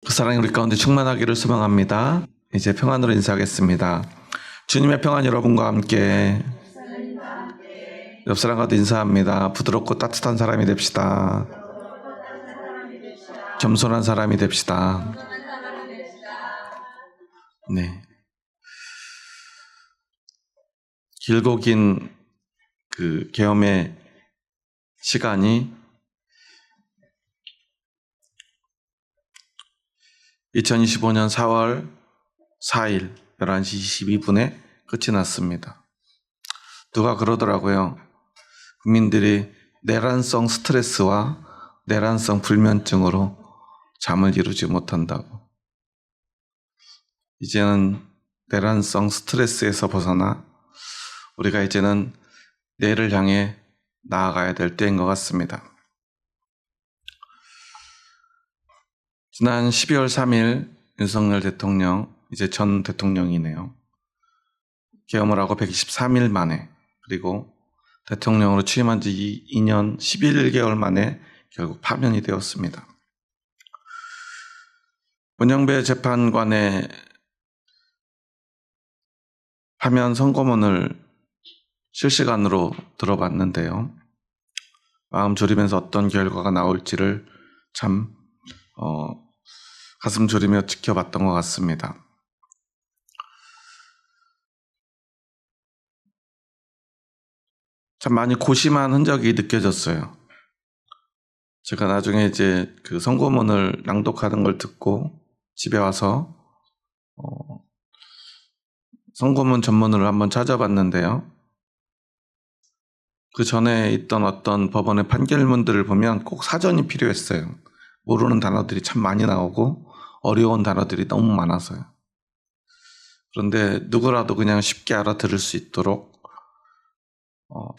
그 사랑이 우리 가운데 충만하기를 소망합니다. 이제 평안으로 인사하겠습니다. 주님의 평안 여러분과 함께. 옆 사람과도 인사합니다. 부드럽고 따뜻한 사람이 됩시다. 겸손한 사람이 됩시다. 네. 길고 긴 그 계엄의 시간이 2025년 4월 4일 11시 22분에 끝이 났습니다. 누가 그러더라고요. 국민들이 내란성 스트레스와 내란성 불면증으로 잠을 이루지 못한다고. 이제는 내란성 스트레스에서 벗어나 우리가 이제는 내일을 향해 나아가야 될 때인 것 같습니다. 지난 12월 3일 윤석열 대통령, 이제 전 대통령이네요. 계엄을 하고 123일 만에, 그리고 대통령으로 취임한 지 2년 11개월 만에 결국 파면이 되었습니다. 문영배 재판관의 파면 선고문을 실시간으로 들어봤는데요. 마음 졸이면서 어떤 결과가 나올지를 참 가슴 졸이며 지켜봤던 것 같습니다. 참 많이 고심한 흔적이 느껴졌어요. 제가 나중에 이제 그 선고문을 낭독하는 걸 듣고 집에 와서 선고문 전문을 한번 찾아봤는데요. 그 전에 있던 어떤 법원의 판결문들을 보면 꼭 사전이 필요했어요. 모르는 단어들이 참 많이 나오고 어려운 단어들이 너무 많아서요. 그런데 누구라도 그냥 쉽게 알아들을 수 있도록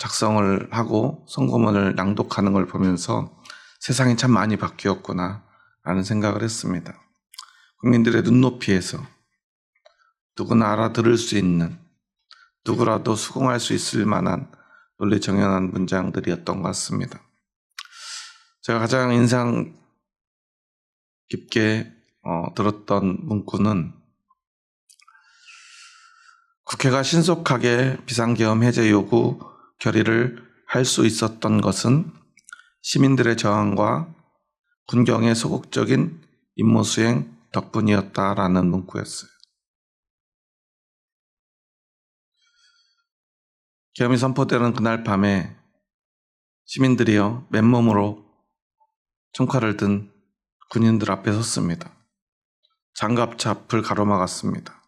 작성을 하고 선고문을 낭독하는 걸 보면서 세상이 참 많이 바뀌었구나 라는 생각을 했습니다. 국민들의 눈높이에서 누구나 알아들을 수 있는, 누구라도 수긍할 수 있을 만한 논리 정연한 문장들이었던 것 같습니다. 제가 가장 인상 깊게 들었던 문구는, 국회가 신속하게 비상계엄 해제 요구 결의를 할 수 있었던 것은 시민들의 저항과 군경의 소극적인 임무수행 덕분이었다라는 문구였어요. 계엄이 선포되는 그날 밤에 시민들이요 맨몸으로 총칼을 든 군인들 앞에 섰습니다. 장갑차 앞을 가로막았습니다.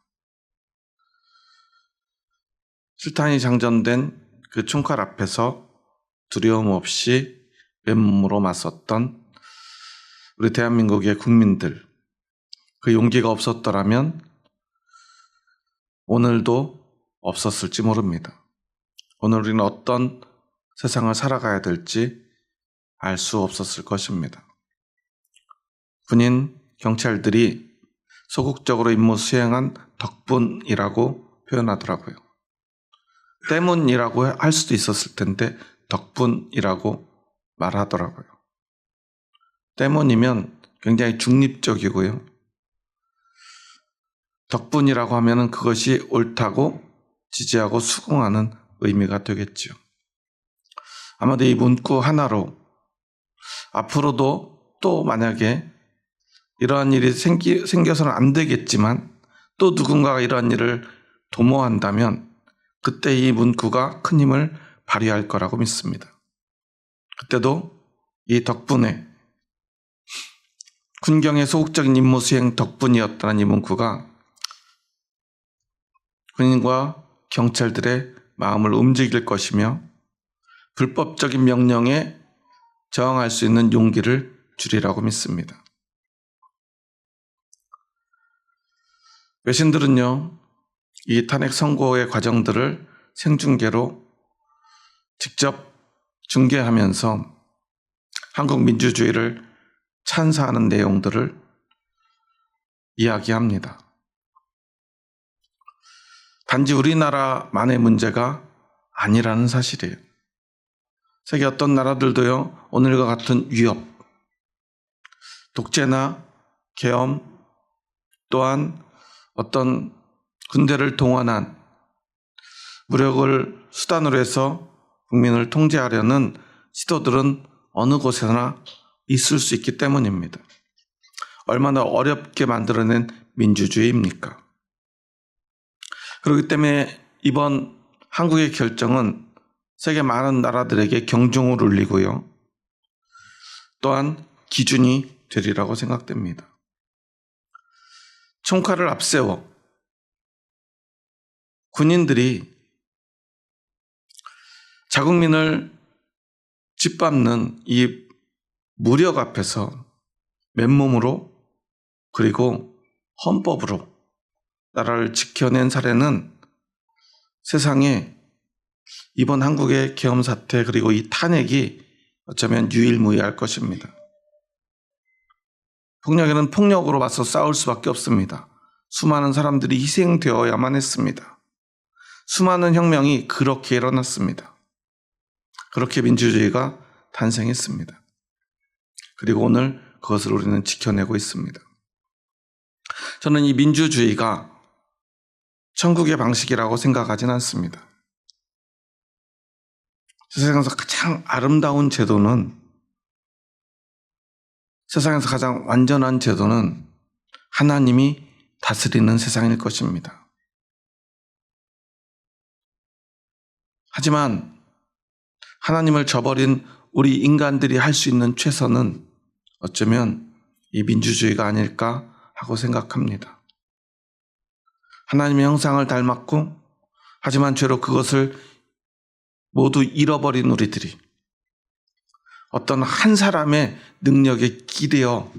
실탄이 장전된 그 총칼 앞에서 두려움 없이 맨몸으로 맞섰던 우리 대한민국의 국민들, 그 용기가 없었더라면 오늘도 없었을지 모릅니다. 오늘 우리는 어떤 세상을 살아가야 될지 알 수 없었을 것입니다. 군인, 경찰들이 소극적으로 임무 수행한 덕분이라고 표현하더라고요. 때문이라고 할 수도 있었을 텐데 덕분이라고 말하더라고요. 때문이면 굉장히 중립적이고요. 덕분이라고 하면은 그것이 옳다고 지지하고 수긍하는 의미가 되겠죠. 아마도 이 문구 하나로 앞으로도 또 만약에 이러한 일이 생겨서는 안 되겠지만 또 누군가가 이러한 일을 도모한다면 그때 이 문구가 큰 힘을 발휘할 거라고 믿습니다. 그때도 이 덕분에, 군경의 소극적인 임무 수행 덕분이었다는 이 문구가 군인과 경찰들의 마음을 움직일 것이며 불법적인 명령에 저항할 수 있는 용기를 주리라고 믿습니다. 외신들은요, 이 탄핵 선고의 과정들을 생중계로 직접 중계하면서 한국 민주주의를 찬사하는 내용들을 이야기합니다. 단지 우리나라만의 문제가 아니라는 사실이에요. 세계 어떤 나라들도요, 오늘과 같은 위협, 독재나 계엄, 또한 어떤 군대를 동원한 무력을 수단으로 해서 국민을 통제하려는 시도들은 어느 곳에나 있을 수 있기 때문입니다. 얼마나 어렵게 만들어낸 민주주의입니까? 그렇기 때문에 이번 한국의 결정은 세계 많은 나라들에게 경종을 울리고요. 또한 기준이 되리라고 생각됩니다. 총칼을 앞세워 군인들이 자국민을 짓밟는 이 무력 앞에서 맨몸으로 그리고 헌법으로 나라를 지켜낸 사례는 세상에 이번 한국의 계엄 사태 그리고 이 탄핵이 어쩌면 유일무이할 것입니다. 폭력에는 폭력으로 맞서 싸울 수밖에 없습니다. 수많은 사람들이 희생되어야만 했습니다. 수많은 혁명이 그렇게 일어났습니다. 그렇게 민주주의가 탄생했습니다. 그리고 오늘 그것을 우리는 지켜내고 있습니다. 저는 이 민주주의가 천국의 방식이라고 생각하진 않습니다. 세상에서 가장 아름다운 제도는, 세상에서 가장 완전한 제도는 하나님이 다스리는 세상일 것입니다. 하지만 하나님을 저버린 우리 인간들이 할 수 있는 최선은 어쩌면 이 민주주의가 아닐까 하고 생각합니다. 하나님의 형상을 닮았고 하지만 죄로 그것을 모두 잃어버린 우리들이 어떤 한 사람의 능력에 기대어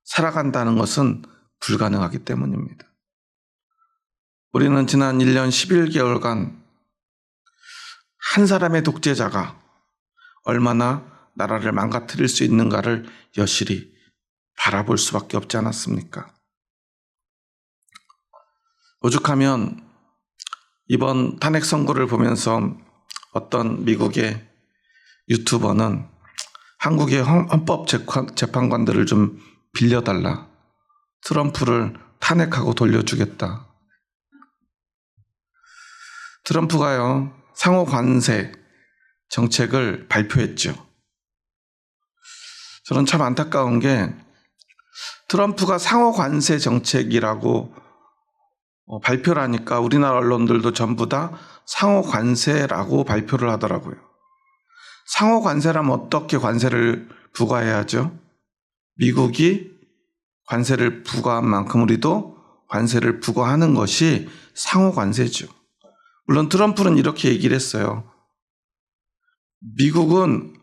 살아간다는 것은 불가능하기 때문입니다. 우리는 지난 1년 11개월간 한 사람의 독재자가 얼마나 나라를 망가뜨릴 수 있는가를 여실히 바라볼 수밖에 없지 않았습니까? 오죽하면 이번 탄핵 선고를 보면서 어떤 미국의 유튜버는 한국의 헌법재판관들을 좀 빌려달라, 트럼프를 탄핵하고 돌려주겠다. 트럼프가요, 상호 관세 정책을 발표했죠. 저는 참 안타까운 게 트럼프가 상호 관세 정책이라고 발표를 하니까 우리나라 언론들도 전부 다 상호 관세라고 발표를 하더라고요. 상호 관세라면 어떻게 관세를 부과해야 하죠? 미국이 관세를 부과한 만큼 우리도 관세를 부과하는 것이 상호 관세죠. 물론 트럼프는 이렇게 얘기를 했어요. 미국은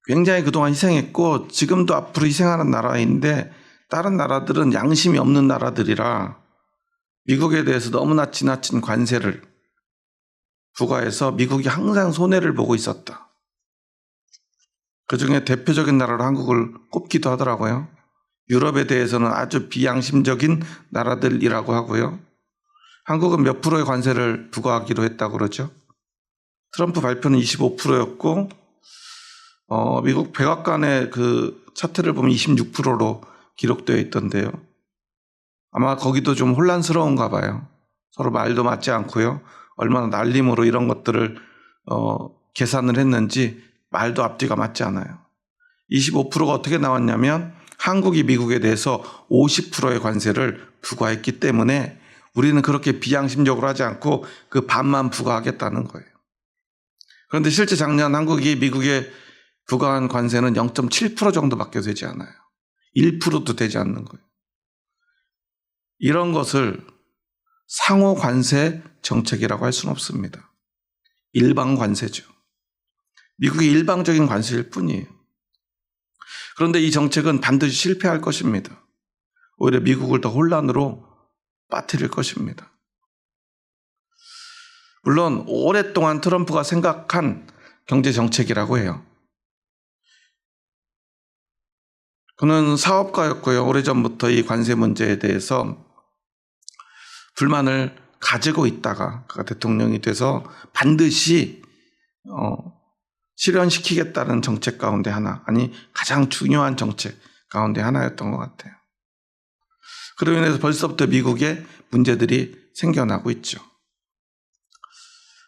굉장히 그동안 희생했고 지금도 앞으로 희생하는 나라인데 다른 나라들은 양심이 없는 나라들이라 미국에 대해서 너무나 지나친 관세를 부과해서 미국이 항상 손해를 보고 있었다. 그중에 대표적인 나라로 한국을 꼽기도 하더라고요. 유럽에 대해서는 아주 비양심적인 나라들이라고 하고요. 한국은 몇 프로의 관세를 부과하기로 했다고 그러죠. 트럼프 발표는 25%였고 미국 백악관의 그 차트를 보면 26%로 기록되어 있던데요. 아마 거기도 좀 혼란스러운가 봐요. 서로 말도 맞지 않고요. 얼마나 날림으로 이런 것들을 계산을 했는지 말도 앞뒤가 맞지 않아요. 25%가 어떻게 나왔냐면 한국이 미국에 대해서 50%의 관세를 부과했기 때문에 우리는 그렇게 비양심적으로 하지 않고 그 반만 부과하겠다는 거예요. 그런데 실제 작년 한국이 미국에 부과한 관세는 0.7% 정도밖에 되지 않아요. 1%도 되지 않는 거예요. 이런 것을 상호 관세 정책이라고 할 수는 없습니다. 일방 관세죠. 미국이 일방적인 관세일 뿐이에요. 그런데 이 정책은 반드시 실패할 것입니다. 오히려 미국을 더 혼란으로 빠뜨릴 것입니다. 물론 오랫동안 트럼프가 생각한 경제정책이라고 해요. 그는 사업가였고요. 오래전부터 이 관세 문제에 대해서 불만을 가지고 있다가 그가 대통령이 돼서 반드시 실현시키겠다는 정책 가운데 하나, 아니 가장 중요한 정책 가운데 하나였던 것 같아요. 그로 인해서 벌써부터 미국에 문제들이 생겨나고 있죠.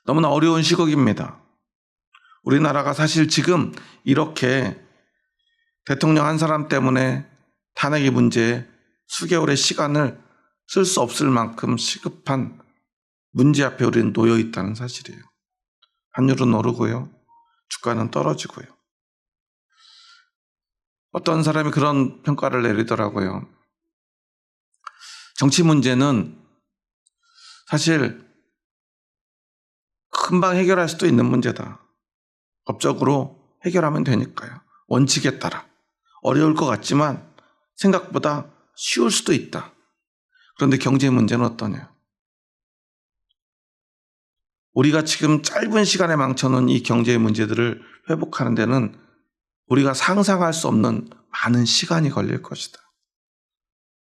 너무나 어려운 시국입니다. 우리나라가 사실 지금 이렇게 대통령 한 사람 때문에 탄핵의 문제에 수개월의 시간을 쓸 수 없을 만큼 시급한 문제 앞에 우리는 놓여 있다는 사실이에요. 환율은 오르고요. 주가는 떨어지고요. 어떤 사람이 그런 평가를 내리더라고요. 정치 문제는 사실 금방 해결할 수도 있는 문제다. 법적으로 해결하면 되니까요. 원칙에 따라. 어려울 것 같지만 생각보다 쉬울 수도 있다. 그런데 경제 문제는 어떠냐? 우리가 지금 짧은 시간에 망쳐놓은 이 경제의 문제들을 회복하는 데는 우리가 상상할 수 없는 많은 시간이 걸릴 것이다.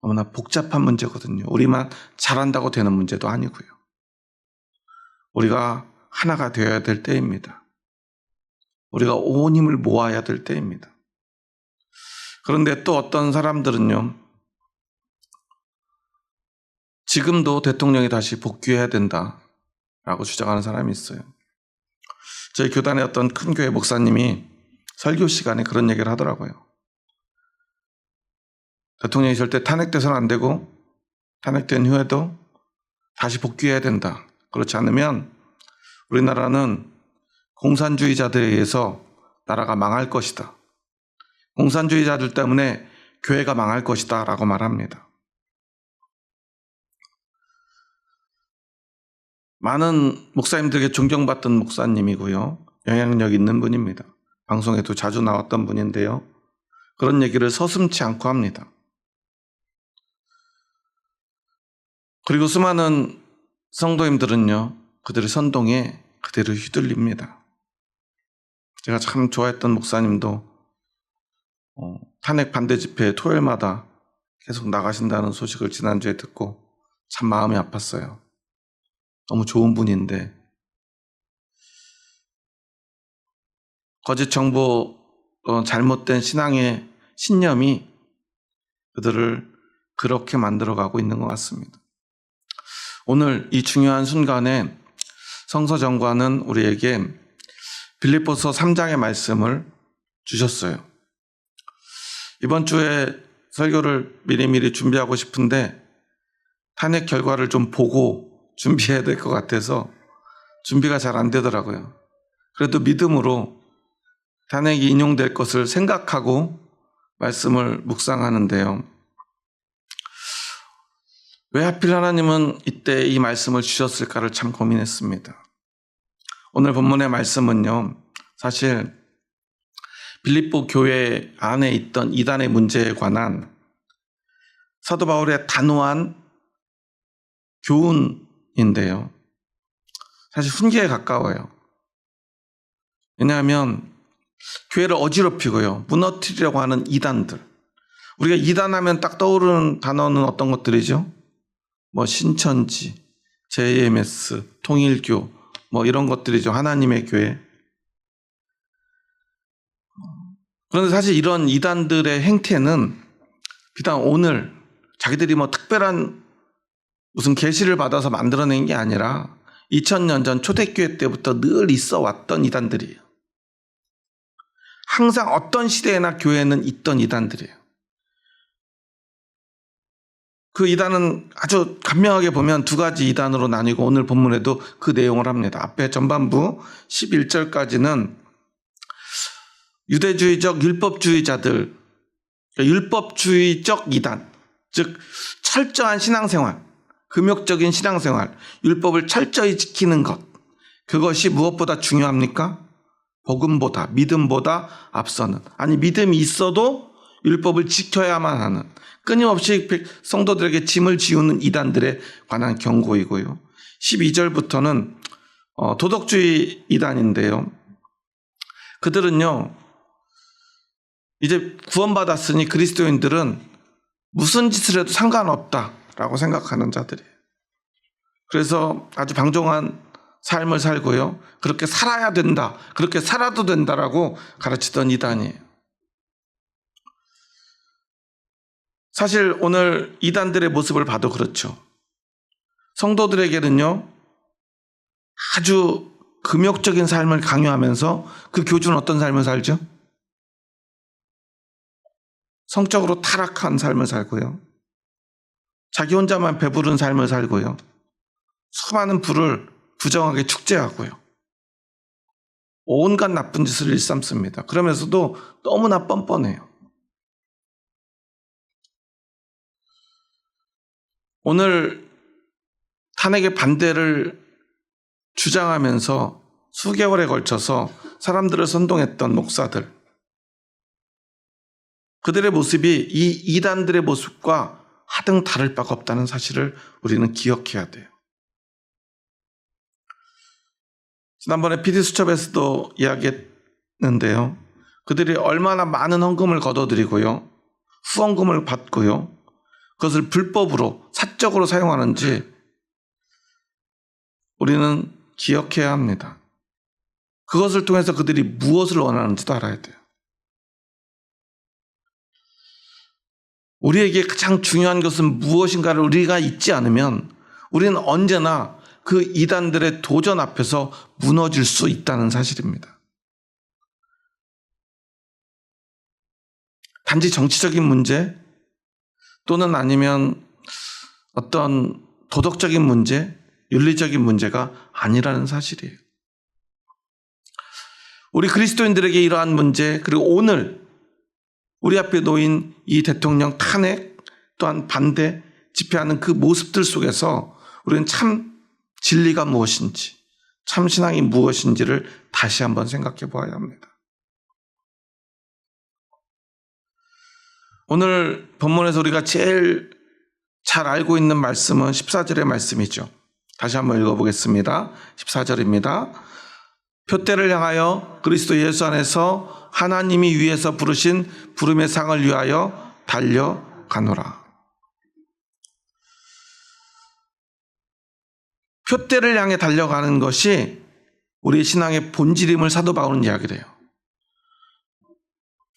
너무나 복잡한 문제거든요. 우리만 잘한다고 되는 문제도 아니고요. 우리가 하나가 되어야 될 때입니다. 우리가 온 힘을 모아야 될 때입니다. 그런데 또 어떤 사람들은요, 지금도 대통령이 다시 복귀해야 된다라고 주장하는 사람이 있어요. 저희 교단의 어떤 큰 교회 목사님이 설교 시간에 그런 얘기를 하더라고요. 대통령이 절대 탄핵돼서는 안 되고 탄핵된 후에도 다시 복귀해야 된다. 그렇지 않으면 우리나라는 공산주의자들에 의해서 나라가 망할 것이다. 공산주의자들 때문에 교회가 망할 것이다 라고 말합니다. 많은 목사님들에게 존경받던 목사님이고요. 영향력 있는 분입니다. 방송에도 자주 나왔던 분인데요. 그런 얘기를 서슴지 않고 합니다. 그리고 수많은 성도님들은요, 그들의 선동에 그대로 휘둘립니다. 제가 참 좋아했던 목사님도 탄핵 반대 집회 토요일마다 계속 나가신다는 소식을 지난주에 듣고 참 마음이 아팠어요. 너무 좋은 분인데 거짓 정보, 잘못된 신앙의 신념이 그들을 그렇게 만들어가고 있는 것 같습니다. 오늘 이 중요한 순간에 성서정과는 우리에게 빌립보서 3장의 말씀을 주셨어요. 이번 주에 설교를 미리미리 준비하고 싶은데 탄핵 결과를 좀 보고 준비해야 될 것 같아서 준비가 잘 안 되더라고요. 그래도 믿음으로 탄핵이 인용될 것을 생각하고 말씀을 묵상하는데요. 왜 하필 하나님은 이때 이 말씀을 주셨을까를 참 고민했습니다. 오늘 본문의 말씀은요, 사실 빌립보 교회 안에 있던 이단의 문제에 관한 사도 바울의 단호한 교훈인데요. 사실 훈계에 가까워요. 왜냐하면 교회를 어지럽히고요, 무너뜨리려고 하는 이단들. 우리가 이단하면 딱 떠오르는 단어는 어떤 것들이죠? 신천지, JMS, 통일교, 이런 것들이죠. 하나님의 교회. 그런데 사실 이런 이단들의 행태는 비단 오늘 자기들이 특별한 무슨 계시를 받아서 만들어낸 게 아니라 2000년 전 초대교회 때부터 늘 있어 왔던 이단들이에요. 항상 어떤 시대에나 교회에는 있던 이단들이에요. 그 이단은 아주 간명하게 보면 두 가지 이단으로 나뉘고 오늘 본문에도 그 내용을 합니다. 앞에 전반부 11절까지는 유대주의적 율법주의자들, 율법주의적 이단, 즉 철저한 신앙생활, 금욕적인 신앙생활, 율법을 철저히 지키는 것, 그것이 무엇보다 중요합니까? 복음보다, 믿음보다 앞서는, 아니 믿음이 있어도 율법을 지켜야만 하는, 끊임없이 성도들에게 짐을 지우는 이단들에 관한 경고이고요. 12절부터는 도덕주의 이단인데요. 그들은요, 이제 구원받았으니 그리스도인들은 무슨 짓을 해도 상관없다라고 생각하는 자들이에요. 그래서 아주 방종한 삶을 살고요, 그렇게 살아야 된다, 그렇게 살아도 된다라고 가르치던 이단이에요. 사실 오늘 이단들의 모습을 봐도 그렇죠. 성도들에게는요, 아주 금욕적인 삶을 강요하면서 그 교주는 어떤 삶을 살죠? 성적으로 타락한 삶을 살고요. 자기 혼자만 배부른 삶을 살고요. 수많은 부를 부정하게 축제하고요. 온갖 나쁜 짓을 일삼습니다. 그러면서도 너무나 뻔뻔해요. 오늘 탄핵의 반대를 주장하면서 수개월에 걸쳐서 사람들을 선동했던 목사들, 그들의 모습이 이 이단들의 모습과 하등 다를 바가 없다는 사실을 우리는 기억해야 돼요. 지난번에 PD수첩에서도 이야기했는데요. 그들이 얼마나 많은 헌금을 거둬들이고요. 후원금을 받고요. 그것을 불법으로 사적으로 사용하는지 우리는 기억해야 합니다. 그것을 통해서 그들이 무엇을 원하는지도 알아야 돼요. 우리에게 가장 중요한 것은 무엇인가를 우리가 잊지 않으면 우리는 언제나 그 이단들의 도전 앞에서 무너질 수 있다는 사실입니다. 단지 정치적인 문제 또는 아니면 어떤 도덕적인 문제, 윤리적인 문제가 아니라는 사실이에요. 우리 그리스도인들에게 이러한 문제, 그리고 오늘 우리 앞에 놓인 이 대통령 탄핵 또한 반대 집회하는 그 모습들 속에서 우리는 참 진리가 무엇인지, 참 신앙이 무엇인지를 다시 한번 생각해 보아야 합니다. 오늘 본문에서 우리가 제일 잘 알고 있는 말씀은 14절의 말씀이죠. 다시 한번 읽어보겠습니다. 14절입니다. 표대를 향하여 그리스도 예수 안에서 하나님이 위에서 부르신 부름의 상을 위하여 달려가노라. 표대를 향해 달려가는 것이 우리 신앙의 본질임을 사도 바울은 이야기를 해요.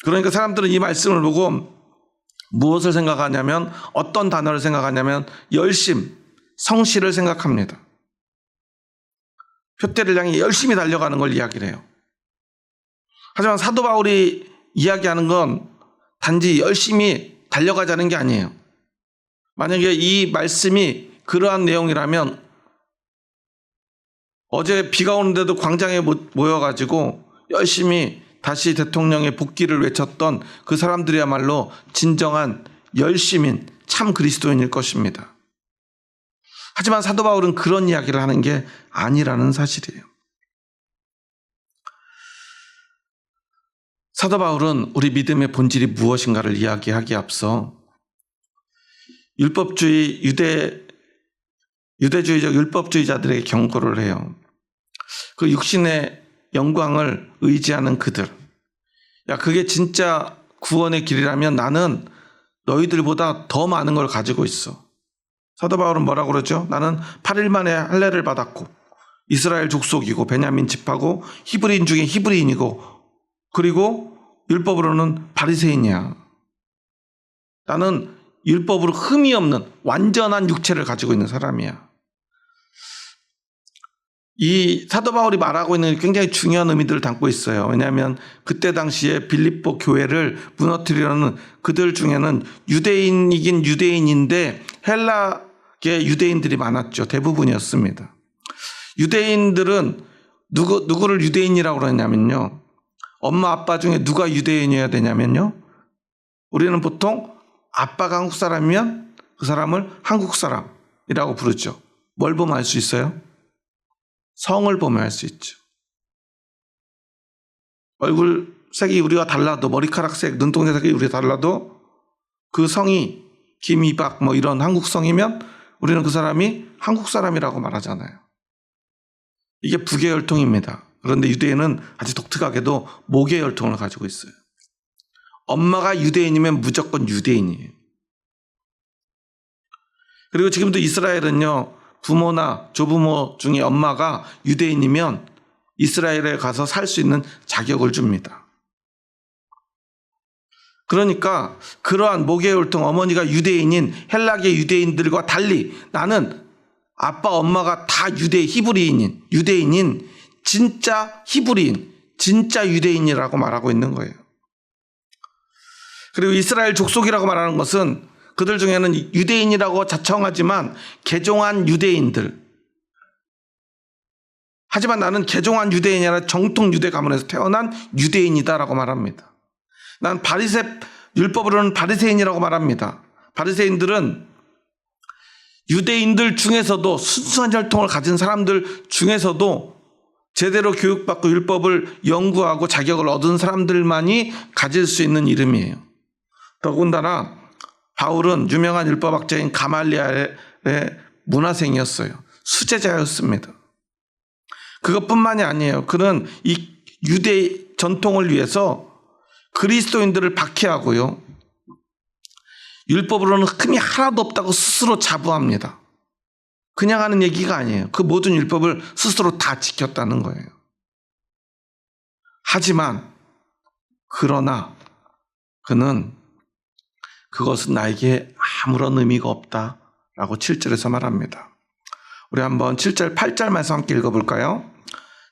그러니까 사람들은 이 말씀을 보고 무엇을 생각하냐면, 어떤 단어를 생각하냐면 열심, 성실을 생각합니다. 표대를 향해 열심히 달려가는 걸 이야기를 해요. 하지만 사도 바울이 이야기하는 건 단지 열심히 달려가자는 게 아니에요. 만약에 이 말씀이 그러한 내용이라면 어제 비가 오는데도 광장에 모여가지고 열심히 다시 대통령의 복귀를 외쳤던 그 사람들이야말로 진정한 열심인 참 그리스도인일 것입니다. 하지만 사도 바울은 그런 이야기를 하는 게 아니라는 사실이에요. 사도 바울은 우리 믿음의 본질이 무엇인가를 이야기하기에 앞서 율법주의, 유대주의적 율법주의자들에게 경고를 해요. 그 육신의 영광을 의지하는 그들. 야, 그게 진짜 구원의 길이라면 나는 너희들보다 더 많은 걸 가지고 있어. 사도 바울은 뭐라고 그러죠? 나는 8일 만에 할례를 받았고 이스라엘 족속이고 베냐민 지파고 히브리인 중에 히브리인이고 그리고 율법으로는 바리새인이야. 나는 율법으로 흠이 없는 완전한 육체를 가지고 있는 사람이야. 이 사도 바울이 말하고 있는 굉장히 중요한 의미들을 담고 있어요. 왜냐하면 그때 당시에 빌립보 교회를 무너뜨리려는 그들 중에는 유대인이긴 유대인인데 헬라계 유대인들이 많았죠. 대부분이었습니다. 유대인들은 누구를 유대인이라고 그러냐면요, 엄마 아빠 중에 누가 유대인이어야 되냐면요, 우리는 보통 아빠가 한국 사람이면 그 사람을 한국 사람이라고 부르죠. 뭘 보면 알 수 있어요? 성을 보면 알 수 있죠. 얼굴 색이 우리가 달라도, 머리카락 색, 눈동자 색이 우리가 달라도 그 성이 김이박 뭐 이런 한국 성이면 우리는 그 사람이 한국 사람이라고 말하잖아요. 이게 북의 혈통입니다. 그런데 유대인은 아주 독특하게도 목의 혈통을 가지고 있어요. 엄마가 유대인이면 무조건 유대인이에요. 그리고 지금도 이스라엘은요, 부모나 조부모 중에 엄마가 유대인이면 이스라엘에 가서 살 수 있는 자격을 줍니다. 그러니까 그러한 모계의 혈통, 어머니가 유대인인 헬라계 유대인들과 달리 나는 아빠 엄마가 다 유대인인 진짜 히브리인, 진짜 유대인이라고 말하고 있는 거예요. 그리고 이스라엘 족속이라고 말하는 것은 그들 중에는 유대인이라고 자청하지만 개종한 유대인들. 하지만 나는 개종한 유대인이 아니라 정통 유대 가문에서 태어난 유대인이다라고 말합니다. 난 율법으로는 바리새인이라고 말합니다. 바리새인들은 유대인들 중에서도 순수한 혈통을 가진 사람들 중에서도 제대로 교육받고 율법을 연구하고 자격을 얻은 사람들만이 가질 수 있는 이름이에요. 더군다나 바울은 유명한 율법학자인 가말리엘의 문화생이었어요. 수제자였습니다. 그것뿐만이 아니에요. 그는 이 유대 전통을 위해서 그리스도인들을 박해하고요. 율법으로는 흠이 하나도 없다고 스스로 자부합니다. 그냥 하는 얘기가 아니에요. 그 모든 율법을 스스로 다 지켰다는 거예요. 하지만 그러나 그는 그것은 나에게 아무런 의미가 없다라고 7절에서 말합니다. 우리 한번 7절, 8절 말씀 함께 읽어볼까요?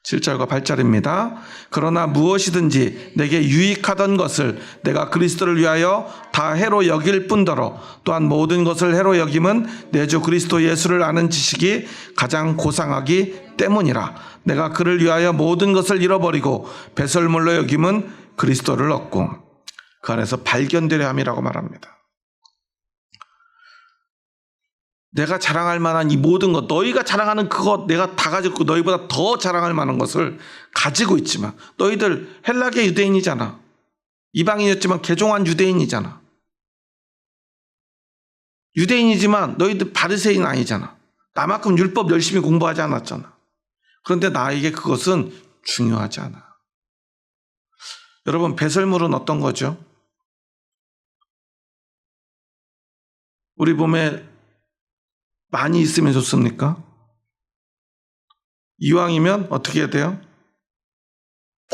7절과 8절입니다. 그러나 무엇이든지 내게 유익하던 것을 내가 그리스도를 위하여 다 해로 여길 뿐더러 또한 모든 것을 해로 여김은 내 주 그리스도 예수를 아는 지식이 가장 고상하기 때문이라. 내가 그를 위하여 모든 것을 잃어버리고 배설물로 여김은 그리스도를 얻고 그 안에서 발견되려 함이라고 말합니다. 내가 자랑할 만한 이 모든 것, 너희가 자랑하는 그것 내가 다 가지고 너희보다 더 자랑할 만한 것을 가지고 있지만 너희들 헬라계 유대인이잖아. 이방인이었지만 개종한 유대인이잖아. 유대인이지만 너희들 바리새인 아니잖아. 나만큼 율법 열심히 공부하지 않았잖아. 그런데 나에게 그것은 중요하지 않아. 여러분, 배설물은 어떤 거죠? 우리 몸에 많이 있으면 좋습니까? 이왕이면 어떻게 해야 돼요?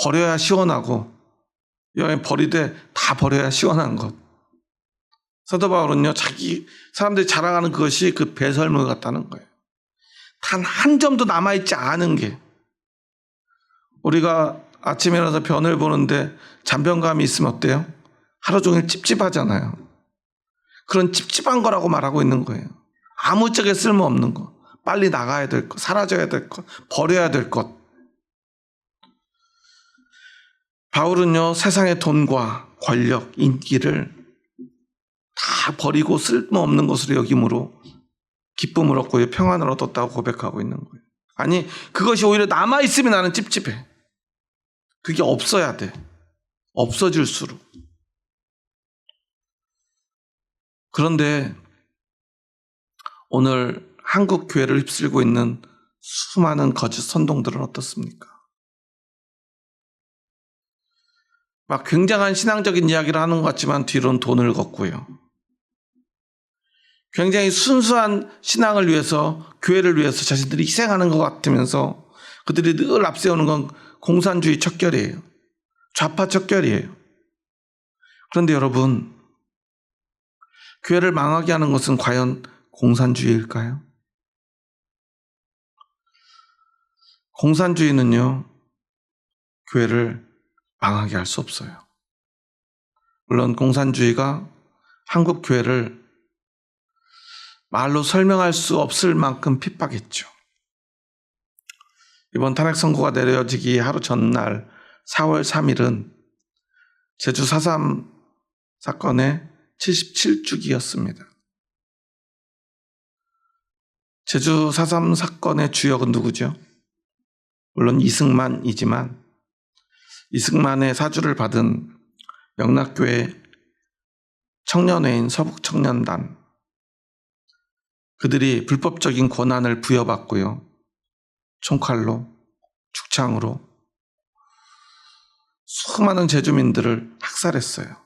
버려야 시원하고, 이왕에 버리되 다 버려야 시원한 것. 사도 바울은요, 사람들이 자랑하는 그것이 그 배설물 같다는 거예요. 단 한 점도 남아있지 않은 게. 우리가 아침에 일어나서 변을 보는데 잔변감이 있으면 어때요? 하루 종일 찝찝하잖아요. 그런 찝찝한 거라고 말하고 있는 거예요. 아무짝에 쓸모없는 것, 빨리 나가야 될 것, 사라져야 될 것, 버려야 될 것. 바울은요, 세상의 돈과 권력, 인기를 다 버리고 쓸모없는 것으로 여김으로 기쁨을 얻고 평안을 얻었다고 고백하고 있는 거예요. 아니, 그것이 오히려 남아있으면 나는 찝찝해. 그게 없어야 돼. 없어질수록. 그런데 오늘 한국 교회를 휩쓸고 있는 수많은 거짓 선동들은 어떻습니까? 막 굉장한 신앙적인 이야기를 하는 것 같지만 뒤로는 돈을 걷고요. 굉장히 순수한 신앙을 위해서, 교회를 위해서 자신들이 희생하는 것 같으면서 그들이 늘 앞세우는 건 공산주의 척결이에요. 좌파 척결이에요. 그런데 여러분, 교회를 망하게 하는 것은 과연 공산주의일까요? 공산주의는요, 교회를 망하게 할 수 없어요. 물론 공산주의가 한국 교회를 말로 설명할 수 없을 만큼 핍박했죠. 이번 탄핵 선고가 내려지기 하루 전날 4월 3일은 제주 4.3 사건의 77주기였습니다. 제주 4.3 사건의 주역은 누구죠? 물론 이승만이지만 이승만의 사주를 받은 영락교회 청년회인 서북청년단, 그들이 불법적인 권한을 부여받고요, 총칼로, 축창으로 수많은 제주민들을 학살했어요.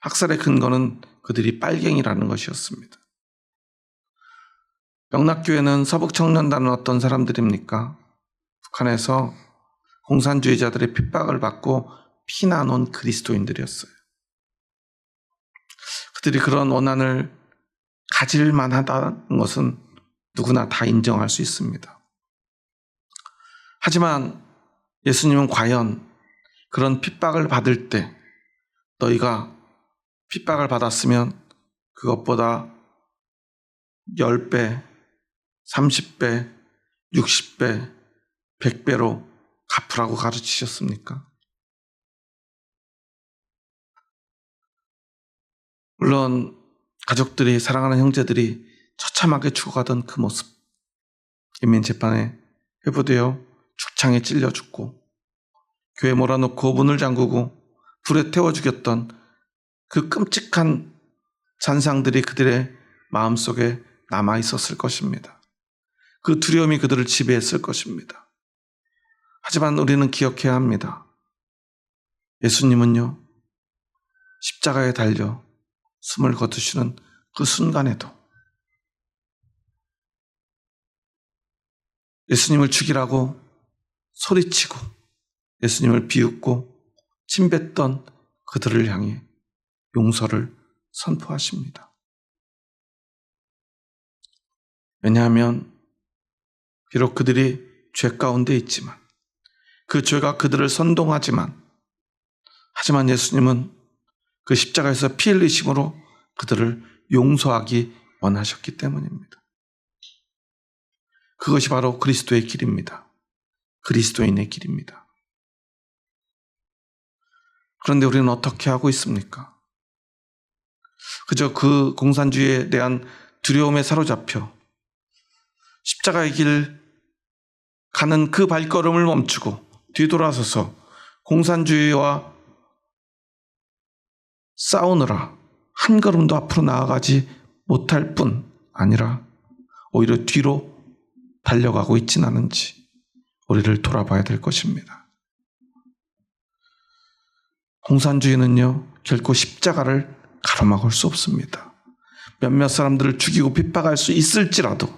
학살의 근거는 그들이 빨갱이라는 것이었습니다. 영락교회는 서북청년단은 어떤 사람들입니까? 북한에서 공산주의자들의 핍박을 받고 피난온 그리스도인들이었어요. 그들이 그런 원한을 가질 만하다는 것은 누구나 다 인정할 수 있습니다. 하지만 예수님은 과연 그런 핍박을 받을 때 너희가 핍박을 받았으면 그것보다 10배, 30배, 60배, 100배로 갚으라고 가르치셨습니까? 물론 가족들이, 사랑하는 형제들이 처참하게 죽어가던 그 모습, 인민재판에 회부되어 죽창에 찔려 죽고 교회 몰아놓고 문을 잠그고 불에 태워 죽였던 그 끔찍한 잔상들이 그들의 마음속에 남아있었을 것입니다. 그 두려움이 그들을 지배했을 것입니다. 하지만 우리는 기억해야 합니다. 예수님은요, 십자가에 달려 숨을 거두시는 그 순간에도 예수님을 죽이라고 소리치고 예수님을 비웃고 침뱉던 그들을 향해 용서를 선포하십니다. 왜냐하면 비록 그들이 죄 가운데 있지만, 그 죄가 그들을 선동하지만, 하지만 예수님은 그 십자가에서 피 흘리심으로 그들을 용서하기 원하셨기 때문입니다. 그것이 바로 그리스도의 길입니다. 그리스도인의 길입니다. 그런데 우리는 어떻게 하고 있습니까? 그저 그 공산주의에 대한 두려움에 사로잡혀 십자가의 길 가는 그 발걸음을 멈추고 뒤돌아서서 공산주의와 싸우느라 한 걸음도 앞으로 나아가지 못할 뿐 아니라 오히려 뒤로 달려가고 있진 않은지 우리를 돌아봐야 될 것입니다. 공산주의는요, 결코 십자가를 가로막을 수 없습니다. 몇몇 사람들을 죽이고 핍박할 수 있을지라도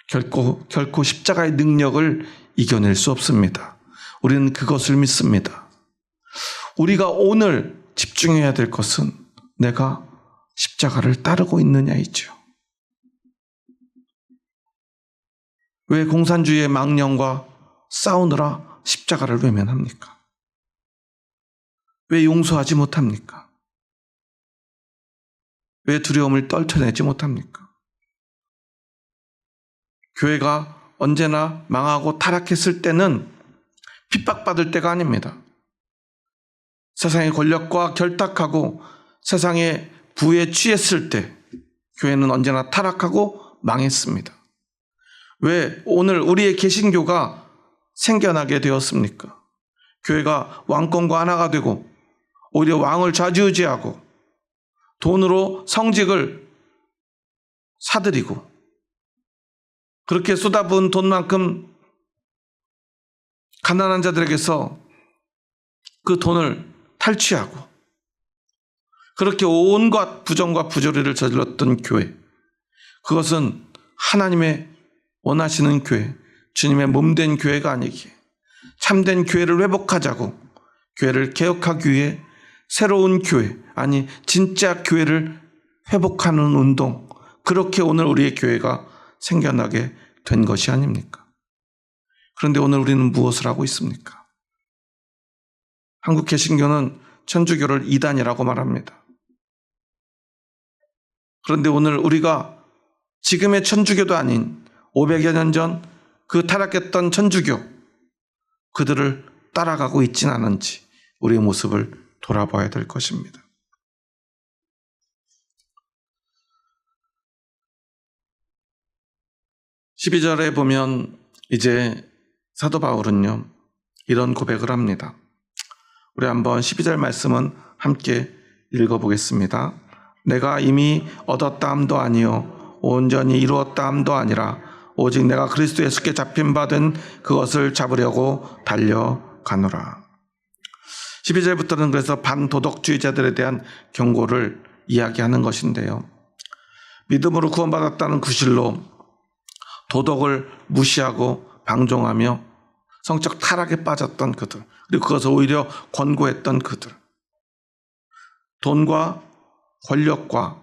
결코 십자가의 능력을 이겨낼 수 없습니다. 우리는 그것을 믿습니다. 우리가 오늘 집중해야 될 것은 내가 십자가를 따르고 있느냐이죠. 왜 공산주의의 망령과 싸우느라 십자가를 외면합니까? 왜 용서하지 못합니까? 왜 두려움을 떨쳐내지 못합니까? 교회가 언제나 망하고 타락했을 때는 핍박받을 때가 아닙니다. 세상의 권력과 결탁하고 세상의 부에 취했을 때 교회는 언제나 타락하고 망했습니다. 왜 오늘 우리의 개신교가 생겨나게 되었습니까? 교회가 왕권과 하나가 되고 오히려 왕을 좌지우지하고 돈으로 성직을 사들이고 그렇게 쏟아부은 돈만큼 가난한 자들에게서 그 돈을 탈취하고 그렇게 온갖 부정과 부조리를 저질렀던 교회, 그것은 하나님의 원하시는 교회, 주님의 몸된 교회가 아니기에 참된 교회를 회복하자고 교회를 개혁하기 위해 새로운 교회, 아니 진짜 교회를 회복하는 운동, 그렇게 오늘 우리의 교회가 생겨나게 된 것이 아닙니까? 그런데 오늘 우리는 무엇을 하고 있습니까? 한국 개신교는 천주교를 이단이라고 말합니다. 그런데 오늘 우리가 지금의 천주교도 아닌 500여 년 전 그 타락했던 천주교, 그들을 따라가고 있진 않은지 우리의 모습을 돌아봐야 될 것입니다. 12절에 보면 이제 사도 바울은요, 이런 고백을 합니다. 우리 한번 12절 말씀은 함께 읽어보겠습니다. 내가 이미 얻었다 함도 아니요 온전히 이루었다 함도 아니라 오직 내가 그리스도 예수께 잡힌 바 된 그것을 잡으려고 달려가노라. 12절부터는 그래서 반도덕주의자들에 대한 경고를 이야기하는 것인데요. 믿음으로 구원받았다는 구실로 도덕을 무시하고 방종하며 성적 타락에 빠졌던 그들, 그리고 그것을 오히려 권고했던 그들, 돈과 권력과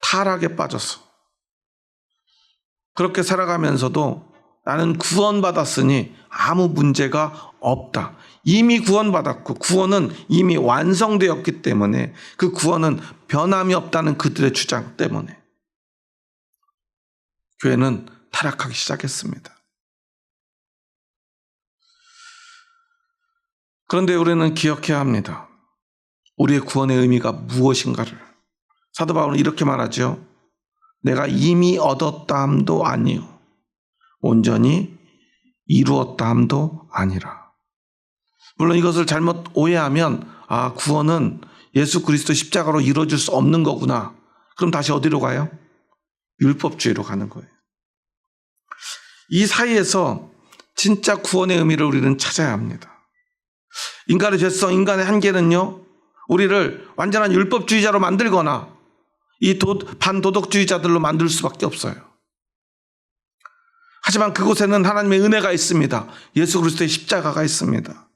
타락에 빠져서 그렇게 살아가면서도 나는 구원받았으니 아무 문제가 없다. 이미 구원받았고 구원은 이미 완성되었기 때문에 그 구원은 변함이 없다는 그들의 주장 때문에 교회는 타락하기 시작했습니다. 그런데 우리는 기억해야 합니다. 우리의 구원의 의미가 무엇인가를. 사도 바울은 이렇게 말하죠. 내가 이미 얻었다 함도 아니요 온전히 이루었다 함도 아니라. 물론 이것을 잘못 오해하면 구원은 예수 그리스도 십자가로 이루어질 수 없는 거구나. 그럼 다시 어디로 가요? 율법주의로 가는 거예요. 이 사이에서 진짜 구원의 의미를 우리는 찾아야 합니다. 인간의 죄성, 인간의 한계는요, 우리를 완전한 율법주의자로 만들거나 이 반도덕주의자들로 만들 수밖에 없어요. 하지만 그곳에는 하나님의 은혜가 있습니다. 예수 그리스도의 십자가가 있습니다.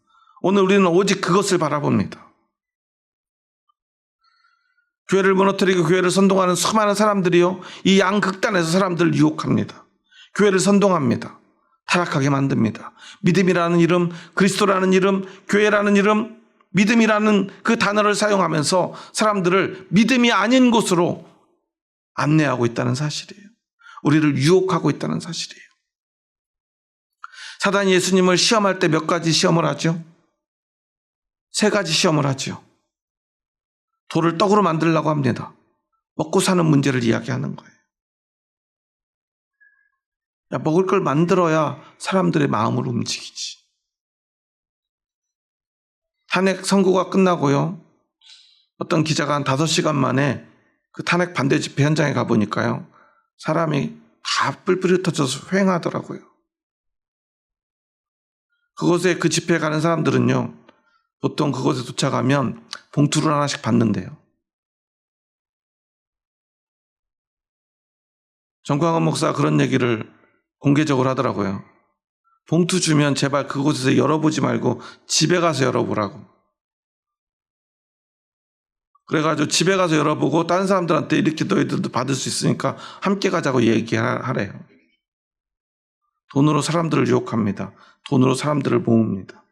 오늘 우리는 오직 그것을 바라봅니다. 교회를 무너뜨리고 교회를 선동하는 수많은 사람들이요, 이 양극단에서 사람들을 유혹합니다. 교회를 선동합니다. 타락하게 만듭니다. 믿음이라는 이름, 그리스도라는 이름, 교회라는 이름, 믿음이라는 그 단어를 사용하면서 사람들을 믿음이 아닌 곳으로 안내하고 있다는 사실이에요. 우리를 유혹하고 있다는 사실이에요. 사단이 예수님을 시험할 때 몇 가지 시험을 하죠? 3가지 시험을 하죠. 돌을 떡으로 만들려고 합니다. 먹고 사는 문제를 이야기하는 거예요. 먹을 걸 만들어야 사람들의 마음을 움직이지. 탄핵 선고가 끝나고요, 어떤 기자가 한 5시간 만에 그 탄핵 반대 집회 현장에 가보니까요, 사람이 다 뿔뿔이 흩어져서 휑하더라고요. 그곳에 그 집회에 가는 사람들은요, 보통 그곳에 도착하면 봉투를 하나씩 받는데요. 정광훈 목사가 그런 얘기를 공개적으로 하더라고요. 봉투 주면 제발 그곳에서 열어보지 말고 집에 가서 열어보라고. 그래가지고 집에 가서 열어보고 다른 사람들한테 이렇게 너희들도 받을 수 있으니까 함께 가자고 얘기하래요. 돈으로 사람들을 유혹합니다. 돈으로 사람들을 모읍니다.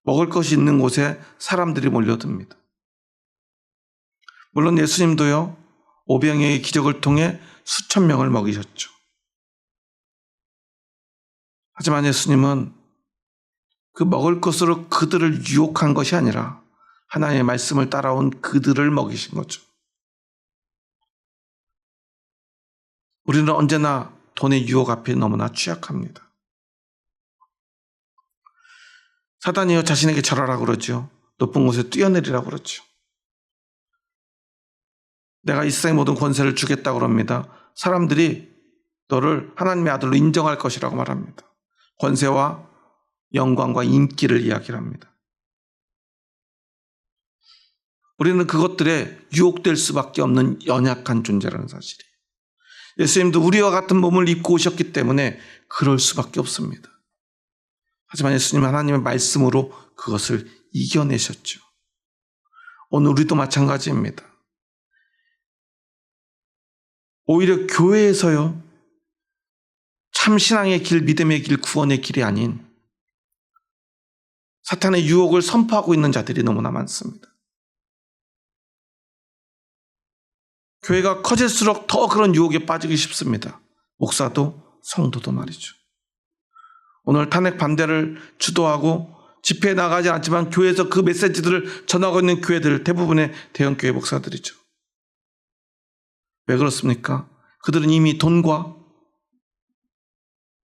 먹을 것이 있는 곳에 사람들이 몰려듭니다. 물론 예수님도요, 오병이어의 기적을 통해 수천 명을 먹이셨죠. 하지만 예수님은 그 먹을 것으로 그들을 유혹한 것이 아니라 하나님의 말씀을 따라온 그들을 먹이신 거죠. 우리는 언제나 돈의 유혹 앞에 너무나 취약합니다. 사단이요, 자신에게 절하라고 그러죠. 높은 곳에 뛰어내리라고 그러죠. 내가 이 세상의 모든 권세를 주겠다고 그럽니다. 사람들이 너를 하나님의 아들로 인정할 것이라고 말합니다. 권세와 영광과 인기를 이야기합니다. 우리는 그것들에 유혹될 수밖에 없는 연약한 존재라는 사실이에요. 예수님도 우리와 같은 몸을 입고 오셨기 때문에 그럴 수밖에 없습니다. 하지만 예수님은 하나님의 말씀으로 그것을 이겨내셨죠. 오늘 우리도 마찬가지입니다. 오히려 교회에서요, 참 신앙의 길, 믿음의 길, 구원의 길이 아닌 사탄의 유혹을 선포하고 있는 자들이 너무나 많습니다. 교회가 커질수록 더 그런 유혹에 빠지기 쉽습니다. 목사도 성도도 말이죠. 오늘 탄핵 반대를 주도하고 집회에 나가지 않지만 교회에서 그 메시지들을 전하고 있는 교회들, 대부분의 대형교회 목사들이죠. 왜 그렇습니까? 그들은 이미 돈과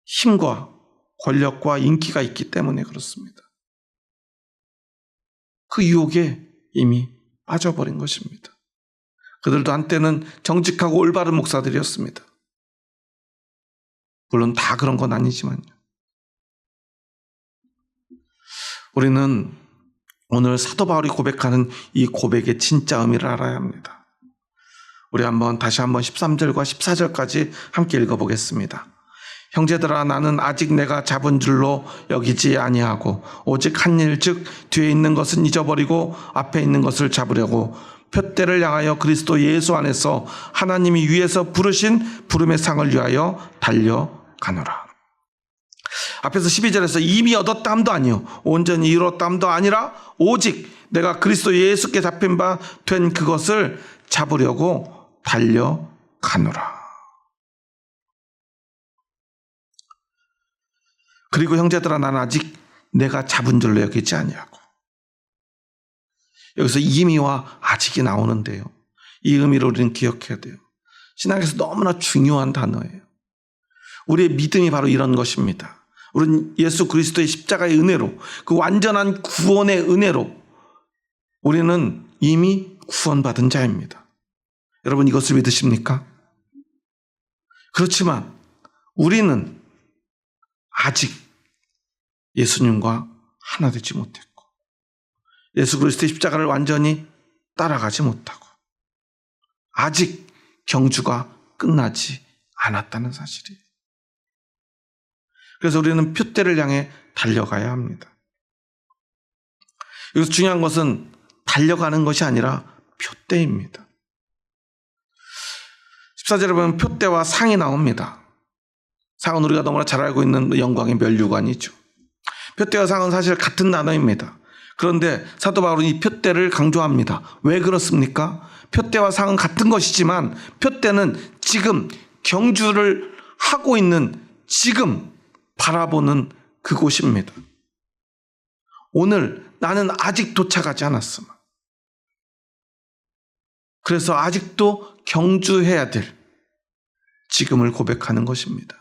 힘과 권력과 인기가 있기 때문에 그렇습니다. 그 유혹에 이미 빠져버린 것입니다. 그들도 한때는 정직하고 올바른 목사들이었습니다. 물론 다 그런 건 아니지만요. 우리는 오늘 사도 바울이 고백하는 이 고백의 진짜 의미를 알아야 합니다. 우리 다시 한번 13절과 14절까지 함께 읽어보겠습니다. 형제들아, 나는 아직 내가 잡은 줄로 여기지 아니하고 오직 한 일, 즉 뒤에 있는 것은 잊어버리고 앞에 있는 것을 잡으려고 표대를 향하여 그리스도 예수 안에서 하나님이 위에서 부르신 부름의 상을 위하여 달려가노라. 앞에서 12절에서 이미 얻었다 함도 아니요 온전히 이루었다 함도 아니라 오직 내가 그리스도 예수께 잡힌 바 된 그것을 잡으려고 달려가노라. 그리고 형제들아, 나는 아직 내가 잡은 줄로 여기지 아니하고. 여기서 이미와 아직이 나오는데요, 이 의미를 우리는 기억해야 돼요. 신학에서 너무나 중요한 단어예요. 우리의 믿음이 바로 이런 것입니다. 우리는 예수 그리스도의 십자가의 은혜로, 그 완전한 구원의 은혜로 우리는 이미 구원받은 자입니다. 여러분, 이것을 믿으십니까? 그렇지만 우리는 아직 예수님과 하나 되지 못했고, 예수 그리스도의 십자가를 완전히 따라가지 못하고, 아직 경주가 끝나지 않았다는 사실이에요. 그래서 우리는 표대를 향해 달려가야 합니다. 여기서 중요한 것은 달려가는 것이 아니라 표대입니다. 14절에 보면 표대와 상이 나옵니다. 상은 우리가 너무나 잘 알고 있는 영광의 면류관이죠. 표대와 상은 사실 같은 단어입니다. 그런데 사도 바울은 이 표대를 강조합니다. 왜 그렇습니까? 표대와 상은 같은 것이지만 표대는 지금 경주를 하고 있는, 지금 바라보는 그곳입니다. 오늘 나는 아직 도착하지 않았음. 그래서 아직도 경주해야 될 지금을 고백하는 것입니다.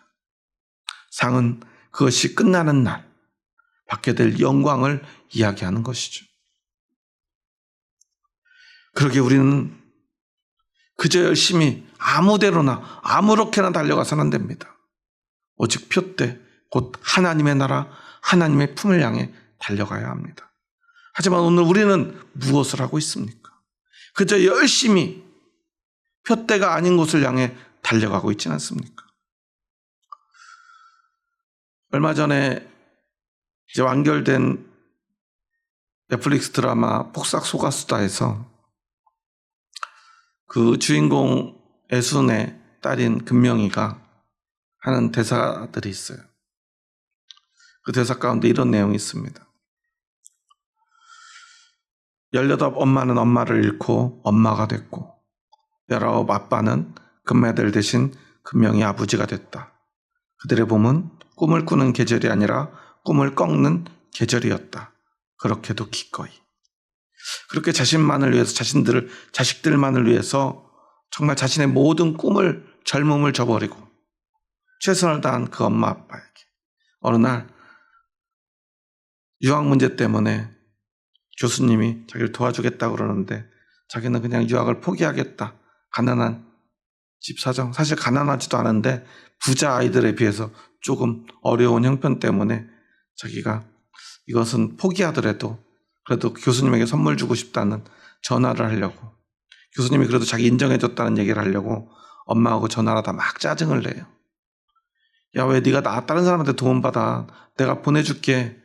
상은 그것이 끝나는 날 받게 될 영광을 이야기하는 것이죠. 그러게 우리는 그저 열심히 아무데로나 아무렇게나 달려가서는 안 됩니다. 오직 표대, 곧 하나님의 나라, 하나님의 품을 향해 달려가야 합니다. 하지만 오늘 우리는 무엇을 하고 있습니까? 그저 열심히 표대가 아닌 곳을 향해 달려가고 있지는 않습니까? 얼마 전에 이제 완결된 넷플릭스 드라마 폭삭 속았수다에서 그 주인공 애순의 딸인 금명이가 하는 대사들이 있어요. 그 대사 가운데 이런 내용이 있습니다. 18 엄마는 엄마를 잃고 엄마가 됐고 19 아빠는 금매들 대신 금명이 아버지가 됐다. 그들의 봄은 꿈을 꾸는 계절이 아니라 꿈을 꺾는 계절이었다. 그렇게도 기꺼이. 그렇게 자신만을 위해서, 자식들만을 위해서 정말 자신의 모든 꿈을, 젊음을 저버리고 최선을 다한 그 엄마 아빠에게 어느 날 유학 문제 때문에 교수님이 자기를 도와주겠다고 그러는데 자기는 그냥 유학을 포기하겠다. 가난한 집 사정, 사실 가난하지도 않은데 부자 아이들에 비해서 조금 어려운 형편 때문에 자기가 이것은 포기하더라도 그래도 교수님에게 선물 주고 싶다는 전화를 하려고, 교수님이 그래도 자기 인정해줬다는 얘기를 하려고 엄마하고 전화를 하다 막 짜증을 내요. 야, 왜 네가 다른 사람한테 도움 받아? 내가 보내줄게.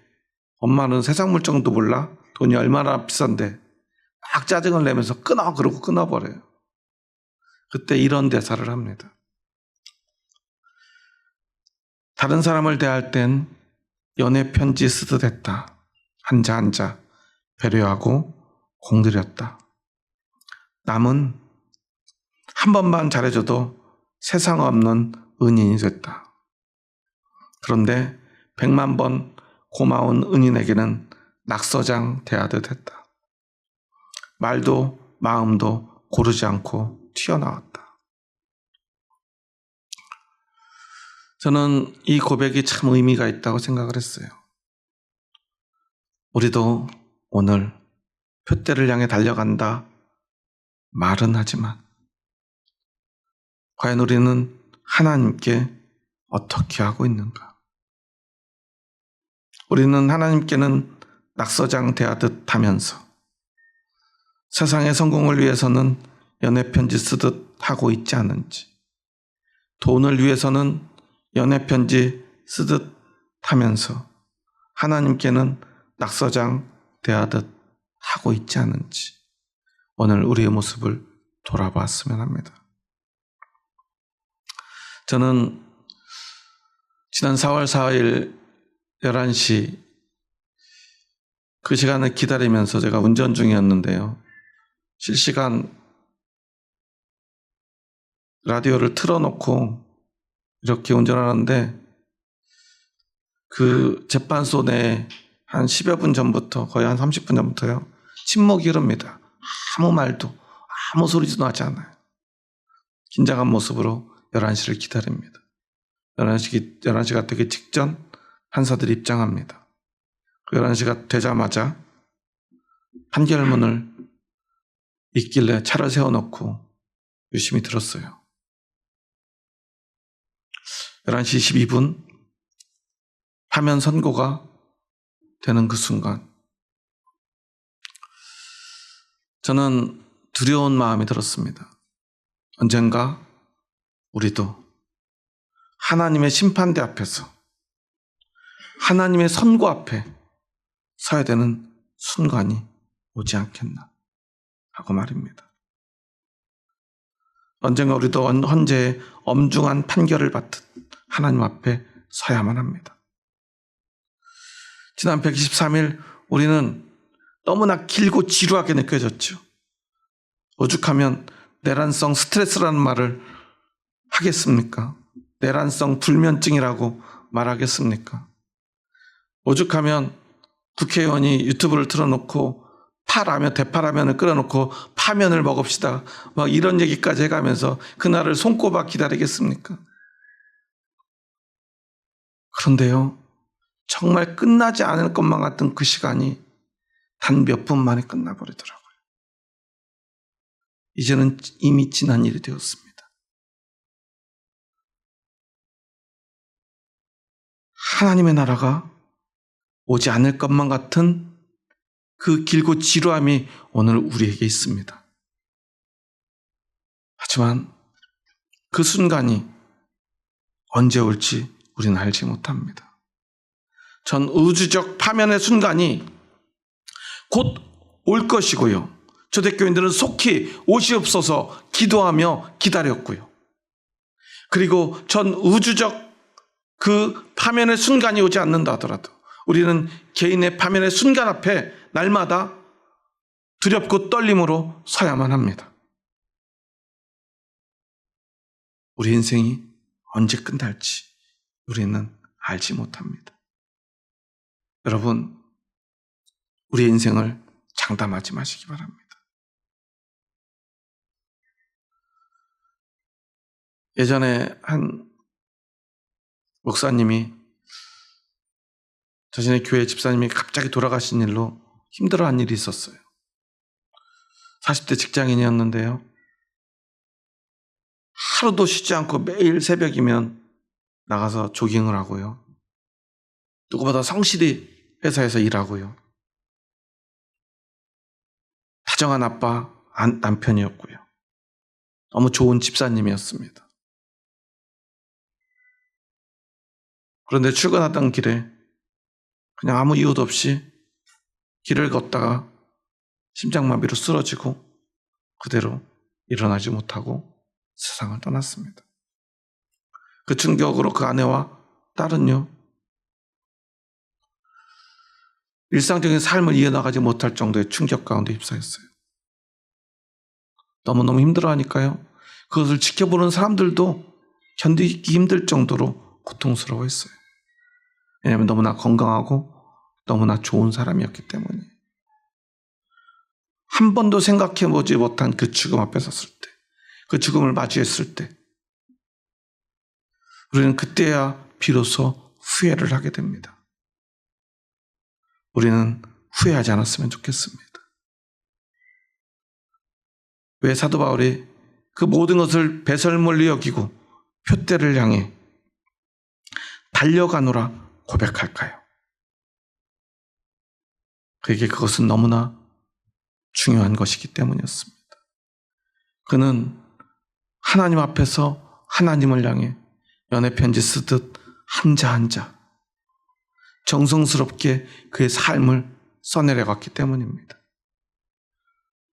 엄마는 세상 물정도 몰라? 돈이 얼마나 비싼데. 막 짜증을 내면서 끊어, 그러고 끊어버려요. 그때 이런 대사를 합니다. 다른 사람을 대할 땐 연애 편지 쓰듯 했다. 한자 한자 배려하고 공들였다. 남은 한 번만 잘해줘도 세상 없는 은인이 됐다. 그런데 100만 번 고마운 은인에게는 낙서장 대하듯 했다. 말도 마음도 고르지 않고 튀어나왔다. 저는 이 고백이 참 의미가 있다고 생각을 했어요. 우리도 오늘 표대를 향해 달려간다 말은 하지만 과연 우리는 하나님께 어떻게 하고 있는가? 우리는 하나님께는 낙서장 대하듯 하면서 세상의 성공을 위해서는 연애편지 쓰듯 하고 있지 않은지, 돈을 위해서는 연애편지 쓰듯 하면서 하나님께는 낙서장 대하듯 하고 있지 않은지, 오늘 우리의 모습을 돌아봤으면 합니다. 저는 지난 4월 4일 11시 그 시간을 기다리면서 제가 운전 중이었는데요. 실시간 라디오를 틀어놓고 이렇게 운전하는데 그 재판소 내에 한 10여 분 전부터 거의 한 30분 전부터요. 침묵이 흐릅니다. 아무 말도 아무 소리도 나지 않아요. 긴장한 모습으로 11시를 기다립니다. 11시가 되기 직전 판사들이 입장합니다. 그 11시가 되자마자 판결문을 있길래 차를 세워놓고 유심히 들었어요. 11시 22분 파면 선고가 되는 그 순간 저는 두려운 마음이 들었습니다. 언젠가 우리도 하나님의 심판대 앞에서 하나님의 선고 앞에 서야 되는 순간이 오지 않겠나 하고 말입니다. 언젠가 우리도 헌재의 엄중한 판결을 받듯 하나님 앞에 서야만 합니다. 지난 123일 우리는 너무나 길고 지루하게 느껴졌죠. 오죽하면 내란성 스트레스라는 말을 하겠습니까? 내란성 불면증이라고 말하겠습니까? 오죽하면 국회의원이 유튜브를 틀어놓고 대파라면을 끓여놓고 파면을 먹읍시다. 막 이런 얘기까지 해가면서 그날을 손꼽아 기다리겠습니까? 그런데요, 정말 끝나지 않을 것만 같던 그 시간이 단 몇 분 만에 끝나버리더라고요. 이제는 이미 지난 일이 되었습니다. 하나님의 나라가 오지 않을 것만 같은 그 길고 지루함이 오늘 우리에게 있습니다. 하지만 그 순간이 언제 올지 우리는 알지 못합니다. 전 우주적 파면의 순간이 곧 올 것이고요. 초대교인들은 속히 오시옵소서 기도하며 기다렸고요. 그리고 전 우주적 그 파면의 순간이 오지 않는다 하더라도 우리는 개인의 파면의 순간 앞에 날마다 두렵고 떨림으로 서야만 합니다. 우리 인생이 언제 끝날지 우리는 알지 못합니다. 여러분, 우리의 인생을 장담하지 마시기 바랍니다. 예전에 한 목사님이 자신의 교회 집사님이 갑자기 돌아가신 일로 힘들어한 일이 있었어요. 40대 직장인이었는데요. 하루도 쉬지 않고 매일 새벽이면 나가서 조깅을 하고요. 누구보다 성실히 회사에서 일하고요. 다정한 아빠, 남편이었고요. 너무 좋은 집사님이었습니다. 그런데 출근하던 길에 그냥 아무 이유도 없이 길을 걷다가 심장마비로 쓰러지고 그대로 일어나지 못하고 세상을 떠났습니다. 그 충격으로 그 아내와 딸은요, 일상적인 삶을 이어나가지 못할 정도의 충격 가운데 휩싸였어요. 너무너무 힘들어하니까요. 그것을 지켜보는 사람들도 견디기 힘들 정도로 고통스러워했어요. 왜냐하면 너무나 건강하고 너무나 좋은 사람이었기 때문에. 한 번도 생각해보지 못한 그 죽음 앞에 섰을 때, 그 죽음을 맞이했을 때 우리는 그때야 비로소 후회를 하게 됩니다. 우리는 후회하지 않았으면 좋겠습니다. 왜 사도 바울이 그 모든 것을 배설물로 여기고 표대를 향해 달려가노라 고백할까요? 그에게 그것은 너무나 중요한 것이기 때문이었습니다. 그는 하나님 앞에서 하나님을 향해 연애편지 쓰듯 한자 한자 정성스럽게 그의 삶을 써내려갔기 때문입니다.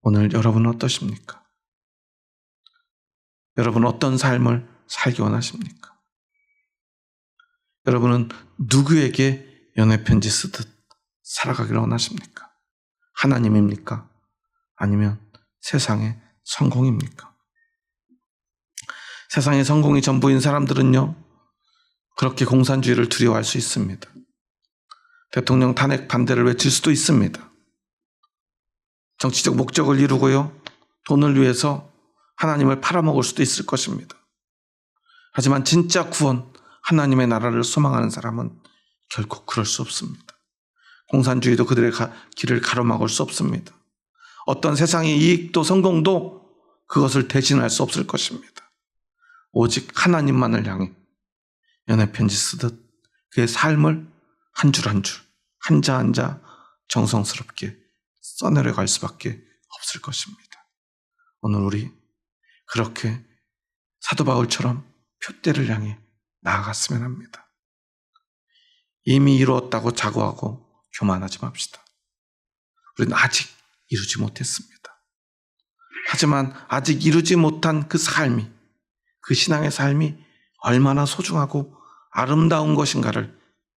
오늘 여러분은 어떠십니까? 여러분은 어떤 삶을 살기 원하십니까? 여러분은 누구에게 연애 편지 쓰듯 살아가기를 원하십니까? 하나님입니까? 아니면 세상의 성공입니까? 세상의 성공이 전부인 사람들은요, 그렇게 공산주의를 두려워할 수 있습니다. 대통령 탄핵 반대를 외칠 수도 있습니다. 정치적 목적을 이루고요, 돈을 위해서 하나님을 팔아먹을 수도 있을 것입니다. 하지만 진짜 구원, 하나님의 나라를 소망하는 사람은 결코 그럴 수 없습니다. 공산주의도 그들의 길을 가로막을 수 없습니다. 어떤 세상의 이익도 성공도 그것을 대신할 수 없을 것입니다. 오직 하나님만을 향해 연애 편지 쓰듯 그의 삶을 한 줄 한 줄, 한자 한자 정성스럽게 써내려 갈 수밖에 없을 것입니다. 오늘 우리 그렇게 사도 바울처럼 표대를 향해 나아갔으면 합니다. 이미 이루었다고 자고하고 교만하지 맙시다. 우리는 아직 이루지 못했습니다. 하지만 아직 이루지 못한 그 삶이, 그 신앙의 삶이 얼마나 소중하고 아름다운 것인가를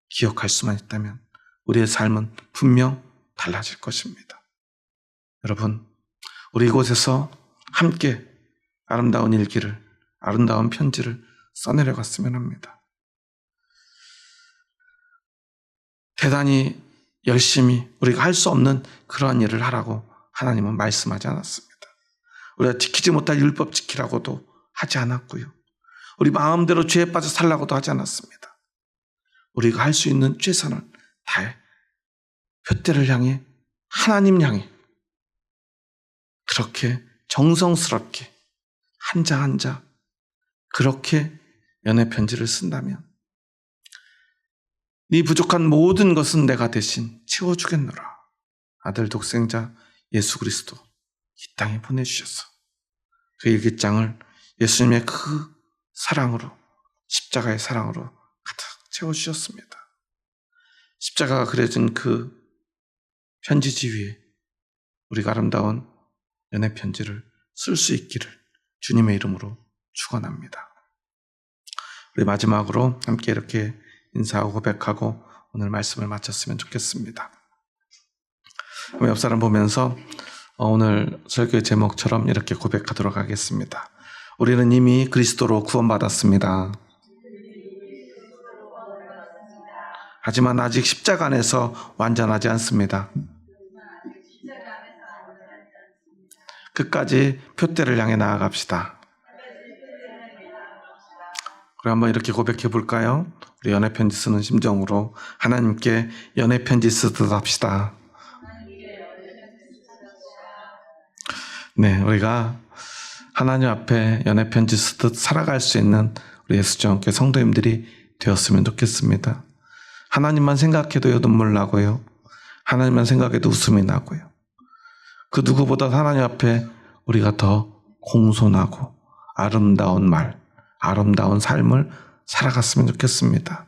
기억할 수만 있다면 우리의 삶은 분명 달라질 것입니다. 여러분, 우리 이곳에서 함께 아름다운 일기를, 아름다운 편지를 써내려 갔으면 합니다. 대단히 열심히 우리가 할 수 없는 그러한 일을 하라고 하나님은 말씀하지 않았습니다. 우리가 지키지 못할 율법 지키라고도 하지 않았고요. 우리 마음대로 죄에 빠져 살라고도 하지 않았습니다. 우리가 할 수 있는 최선을 다해 표대를 향해, 하나님 향해 그렇게 정성스럽게 한자 한자 그렇게 연애 편지를 쓴다면 네 부족한 모든 것은 내가 대신 채워주겠노라. 아들 독생자 예수 그리스도 이 땅에 보내주셔서 그 일기장을 예수님의 그 사랑으로, 십자가의 사랑으로 가득 채워주셨습니다. 십자가가 그려진 그 편지지 위에 우리가 아름다운 연애 편지를 쓸 수 있기를 주님의 이름으로 축원합니다. 우리 마지막으로 함께 이렇게 인사하고 고백하고 오늘 말씀을 마쳤으면 좋겠습니다. 옆 사람 보면서 오늘 설교의 제목처럼 이렇게 고백하도록 하겠습니다. 우리는 이미 그리스도로 구원받았습니다. 하지만 아직 십자가 안에서 완전하지 않습니다. 끝까지 표대를 향해 나아갑시다. 우리 한번 이렇게 고백해 볼까요? 우리 연애 편지 쓰는 심정으로 하나님께 연애 편지 쓰듯 합시다. 네, 우리가 하나님 앞에 연애 편지 쓰듯 살아갈 수 있는 우리 예수정교회 성도님들이 되었으면 좋겠습니다. 하나님만 생각해도 눈물 나고요. 하나님만 생각해도 웃음이 나고요. 그 누구보다 하나님 앞에 우리가 더 공손하고 아름다운 말, 아름다운 삶을 살아갔으면 좋겠습니다.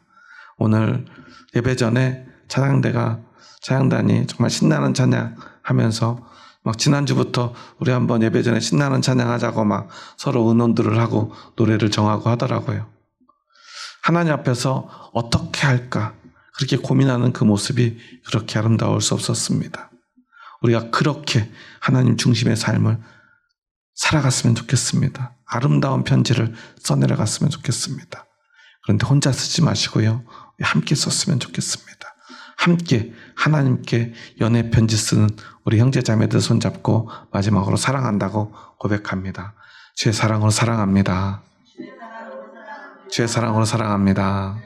오늘 예배 전에 찬양단이 정말 신나는 찬양하면서 막 지난주부터 우리 한번 예배 전에 신나는 찬양하자고 막 서로 의논들을 하고 노래를 정하고 하더라고요. 하나님 앞에서 어떻게 할까 그렇게 고민하는 그 모습이 그렇게 아름다울 수 없었습니다. 우리가 그렇게 하나님 중심의 삶을 살아갔으면 좋겠습니다. 아름다운 편지를 써내려갔으면 좋겠습니다. 그런데 혼자 쓰지 마시고요. 함께 썼으면 좋겠습니다. 함께 하나님께 연애 편지 쓰는 우리 형제 자매들 손잡고 마지막으로 사랑한다고 고백합니다. 주의 사랑으로 사랑합니다. 주의 사랑으로 사랑합니다.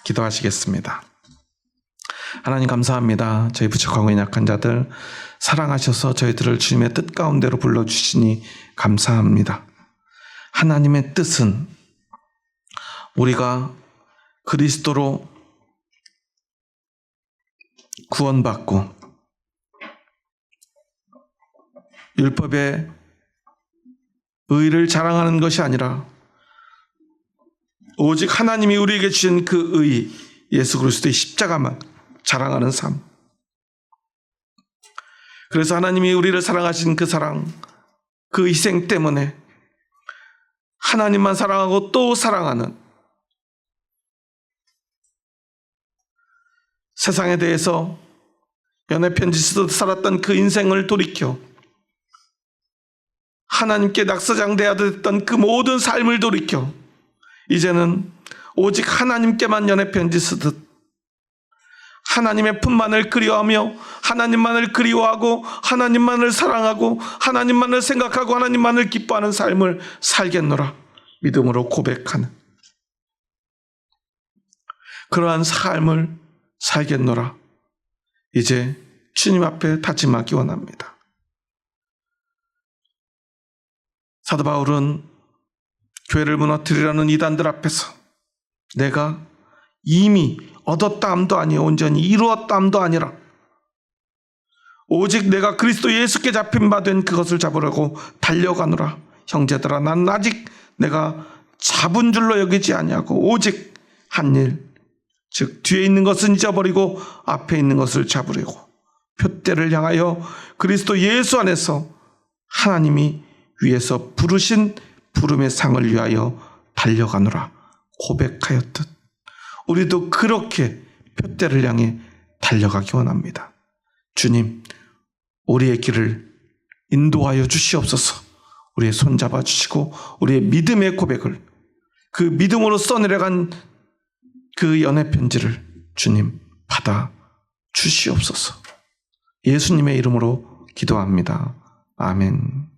기도하시겠습니다. 하나님 감사합니다. 저희 부족하고 연약한 자들 사랑하셔서 저희들을 주님의 뜻 가운데로 불러주시니 감사합니다. 하나님의 뜻은 우리가 그리스도로 구원받고 율법의 의를 자랑하는 것이 아니라 오직 하나님이 우리에게 주신 그 의, 예수 그리스도의 십자가만 자랑하는 삶. 그래서 하나님이 우리를 사랑하신 그 사랑, 그 희생 때문에 하나님만 사랑하고 또 사랑하는, 세상에 대해서 연애편지 쓰듯 살았던 그 인생을 돌이켜 하나님께 낙서장대하듯 했던 그 모든 삶을 돌이켜 이제는 오직 하나님께만 연애편지 쓰듯 하나님의 품만을 그리워하며 하나님만을 그리워하고 하나님만을 사랑하고 하나님만을 생각하고 하나님만을 기뻐하는 삶을 살겠노라 믿음으로 고백하는 그러한 삶을 살겠노라 이제 주님 앞에 다짐하기 원합니다. 사도 바울은 교회를 무너뜨리려는 이단들 앞에서 내가 이미 얻었다함도 아니요 온전히 이루었다함도 아니라 오직 내가 그리스도 예수께 잡힌 바 된 그것을 잡으려고 달려가노라. 형제들아 나는 아직 내가 잡은 줄로 여기지 아니하고 오직 한 일, 즉 뒤에 있는 것은 잊어버리고 앞에 있는 것을 잡으려고 표대를 향하여 그리스도 예수 안에서 하나님이 위에서 부르신 부름의 상을 위하여 달려가노라 고백하였듯 우리도 그렇게 표대를 향해 달려가기 원합니다. 주님, 우리의 길을 인도하여 주시옵소서. 우리의 손 잡아 주시고 우리의 믿음의 고백을, 그 믿음으로 써내려간 그 연애 편지를 주님 받아 주시옵소서. 예수님의 이름으로 기도합니다. 아멘.